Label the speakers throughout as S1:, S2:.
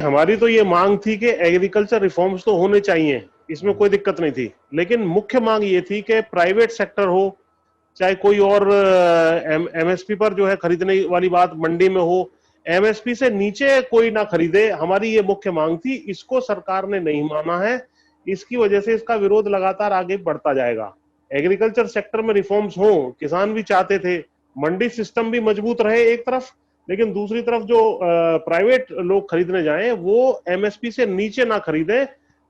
S1: हमारी तो ये मांग थी कि एग्रीकल्चर रिफॉर्म्स तो होने चाहिए, इसमें कोई दिक्कत नहीं थी, लेकिन मुख्य मांग ये थी कि प्राइवेट सेक्टर हो चाहे कोई और एमएसपी पर जो है खरीदने वाली बात मंडी में हो, एमएसपी से नीचे कोई ना खरीदे, हमारी ये मुख्य मांग थी। इसको सरकार ने नहीं माना है, इसकी वजह से इसका विरोध लगातार आगे बढ़ता जाएगा। एग्रीकल्चर सेक्टर में रिफॉर्म्स हो, किसान भी चाहते थे, मंडी सिस्टम भी मजबूत रहे एक तरफ, लेकिन दूसरी तरफ जो प्राइवेट लोग खरीदने जाएं वो एमएसपी से नीचे ना खरीदें,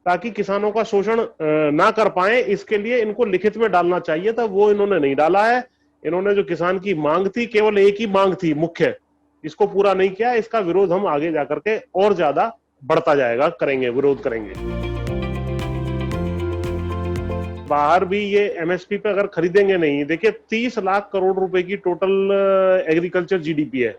S1: ताकि किसानों का शोषण ना कर पाए। इसके लिए इनको लिखित में डालना चाहिए था, वो इन्होंने नहीं डाला है। इन्होंने जो किसान की मांग थी, केवल एक ही मांग थी मुख्य, इसको पूरा नहीं किया। इसका विरोध हम आगे जाकर के और ज्यादा बढ़ता जाएगा, करेंगे, विरोध करेंगे। बाहर भी ये एमएसपी पे अगर खरीदेंगे नहीं, देखिए 30 लाख करोड़ रुपए की टोटल एग्रीकल्चर जीडीपी है,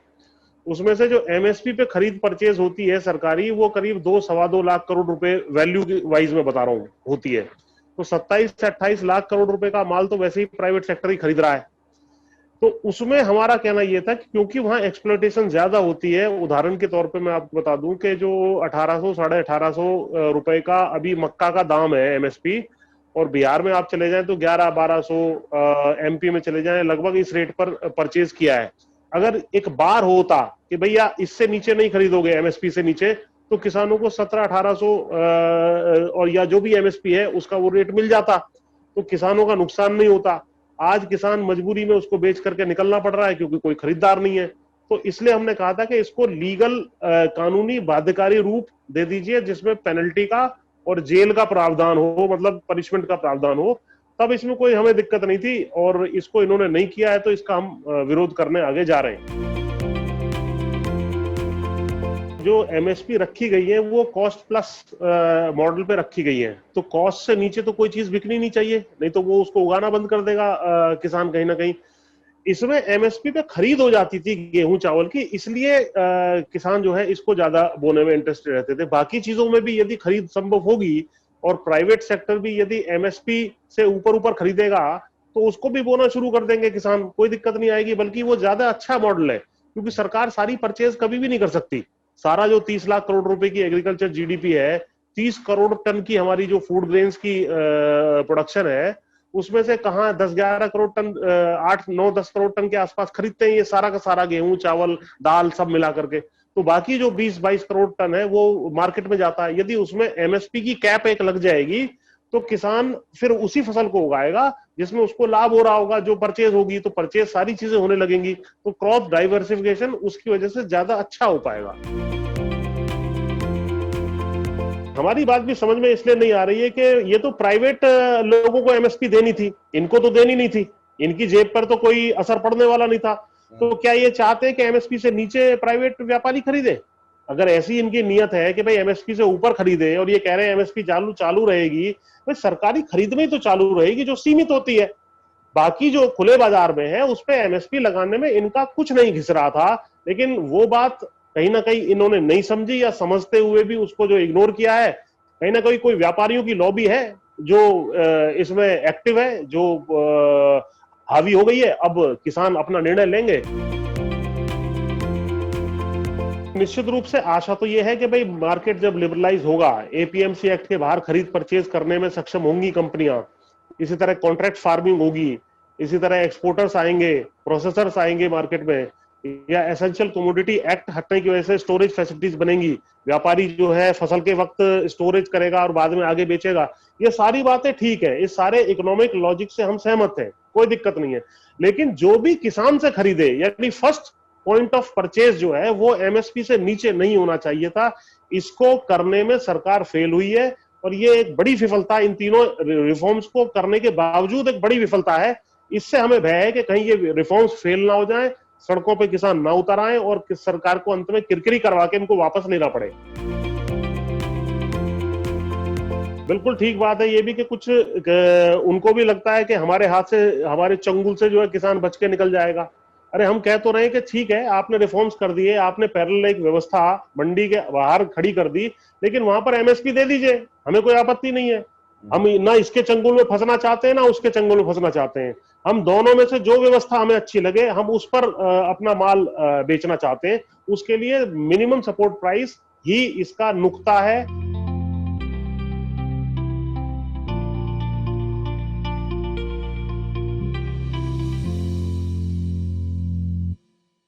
S1: उसमें से जो एमएसपी पे खरीद परचेज होती है सरकारी, वो करीब 2-2.25 लाख करोड़ रुपए वैल्यू वाइज में बता रहा हूँ होती है। तो 27 से 28 लाख करोड़ रुपए का माल तो वैसे ही प्राइवेट सेक्टर ही खरीद रहा है। तो उसमें हमारा कहना यह था कि क्योंकि वहां एक्सप्लॉयटेशन ज्यादा होती है, उदाहरण के तौर पे मैं आपको बता दूं कि जो 1800 1850 रुपए का अभी मक्का का दाम है एमएसपी, और बिहार में आप चले जाएं तो 1100-1200, एमपी में चले जाएं लगभग इस रेट पर परचेज किया है। अगर एक बार होता कि भैया इससे नीचे नहीं खरीदोगे एमएसपी से नीचे, तो किसानों को 1700-1800 और या जो भी एमएसपी है उसका वो रेट मिल जाता, तो किसानों का नुकसान नहीं होता। आज किसान मजबूरी में उसको बेच करके निकलना पड़ रहा है क्योंकि कोई खरीदार नहीं है। तो इसलिए हमने कहा था कि इसको लीगल कानूनी बाध्यकारी रूप दे दीजिए, जिसमें पेनल्टी का और जेल का प्रावधान हो, मतलब पनिशमेंट का प्रावधान हो, तब इसमें कोई हमें दिक्कत नहीं थी। और इसको इन्होंने नहीं किया है, तो इसका हम विरोध करने आगे जा रहे हैं। जो एमएसपी रखी गई है वो कॉस्ट प्लस मॉडल पे रखी गई है, तो कॉस्ट से नीचे तो कोई चीज बिकनी नहीं चाहिए, नहीं तो वो उसको उगाना बंद कर देगा किसान कहीं ना कहीं। इसमें एमएसपी पे खरीद हो जाती थी गेहूं चावल की, इसलिए किसान जो है इसको ज्यादा बोने में इंटरेस्टेड रहते थे। बाकी चीजों में भी यदि खरीद संभव होगी और प्राइवेट सेक्टर भी यदि एमएसपी से ऊपर ऊपर खरीदेगा, तो उसको भी बोना शुरू कर देंगे किसान, कोई दिक्कत नहीं आएगी। बल्कि वो ज्यादा अच्छा मॉडल है, क्योंकि सरकार सारी परचेज कभी भी नहीं कर सकती। सारा जो 30 लाख करोड़ रुपए की एग्रीकल्चर जीडीपी है, 30 करोड़ टन की हमारी जो फूड ग्रेन्स की प्रोडक्शन है, उसमें से कहाँ 10-11 करोड़ टन, 8-9-10 करोड़ टन के आसपास खरीदते हैं ये सारा का सारा, गेहूं चावल दाल सब मिला करके। तो बाकी जो 20-22 करोड़ टन है वो मार्केट में जाता है। यदि उसमें एमएसपी की कैप एक लग जाएगी, तो किसान फिर उसी फसल को उगाएगा जिसमें उसको लाभ हो रहा होगा। जो परचेज होगी तो परचेज सारी चीजें होने लगेंगी, तो क्रॉप डाइवर्सिफिकेशन उसकी वजह से ज्यादा अच्छा हो पाएगा। हमारी बात भी समझ में इसलिए नहीं आ रही है कि ये तो प्राइवेट लोगों को एमएसपी देनी थी, इनको तो देनी नहीं थी, इनकी जेब पर तो कोई असर पड़ने वाला नहीं था। तो क्या ये चाहते हैं कि एमएसपी से नीचे प्राइवेट व्यापारी खरीदे? अगर ऐसी इनकी नियत है कि भाई एमएसपी से ऊपर खरीदे, और ये कह रहे हैं एमएसपी चालू चालू रहेगी, भाई सरकारी खरीद में तो चालू रहेगी जो सीमित होती है। बाकी जो खुले बाजार में है उस पर एमएसपी लगाने में इनका कुछ नहीं घिस रहा था, लेकिन वो बात कहीं ना कहीं इन्होंने नहीं समझी, या समझते हुए भी उसको जो इग्नोर किया है। कहीं ना कहीं कोई व्यापारियों की लॉबी है जो इसमें एक्टिव है, जो हावी हो गई है। अब किसान अपना निर्णय लेंगे। निश्चित रूप से आशा तो यह है कि भाई मार्केट जब लिबरलाइज होगा, एपीएमसी एक्ट के बाहर खरीद परचेज करने में सक्षम होंगी कंपनियां, इसी तरह कॉन्ट्रैक्ट फार्मिंग होगी, इसी तरह एक्सपोर्टर्स आएंगे, प्रोसेसर्स आएंगे मार्केट में, या एसेंशियल कमोडिटी एक्ट हटने की वजह से स्टोरेज फैसिलिटीज बनेंगी, व्यापारी जो है फसल के वक्त स्टोरेज करेगा और बाद में आगे बेचेगा। ये सारी बातें ठीक है, इस सारे इकोनॉमिक लॉजिक से हम सहमत हैं, कोई दिक्कत नहीं है। लेकिन जो भी किसान से खरीदे, यानी फर्स्ट पॉइंट ऑफ परचेज जो है वो एमएसपी से नीचे नहीं होना चाहिए था। इसको करने में सरकार फेल हुई है, और ये एक बड़ी विफलता, इन तीनों रिफॉर्म्स को करने के बावजूद एक बड़ी विफलता है। इससे हमें भय है कि कहीं ये रिफॉर्म्स फेल ना हो जाए, सड़कों पे किसान ना उतर आए और सरकार को अंत में किरकिरी करवा के इनको वापस लेना पड़े। बिल्कुल ठीक बात है ये भी कि कुछ उनको भी लगता है कि हमारे हाथ से, हमारे चंगुल से जो है किसान बच के निकल जाएगा। अरे हम कह तो रहे हैं कि ठीक है, आपने रिफॉर्म्स कर दिए, आपने पैरेलल एक व्यवस्था मंडी के बाहर खड़ी कर दी, लेकिन वहां पर एमएसपी दे दीजिए, हमें कोई आपत्ति नहीं है। हम ना इसके चंगुल में फंसना चाहते हैं, ना उसके चंगुल में फंसना चाहते हैं। हम दोनों में से जो व्यवस्था हमें अच्छी लगे, हम उस पर अपना माल बेचना चाहते हैं। उसके लिए मिनिमम सपोर्ट प्राइस ही इसका नुक्ता है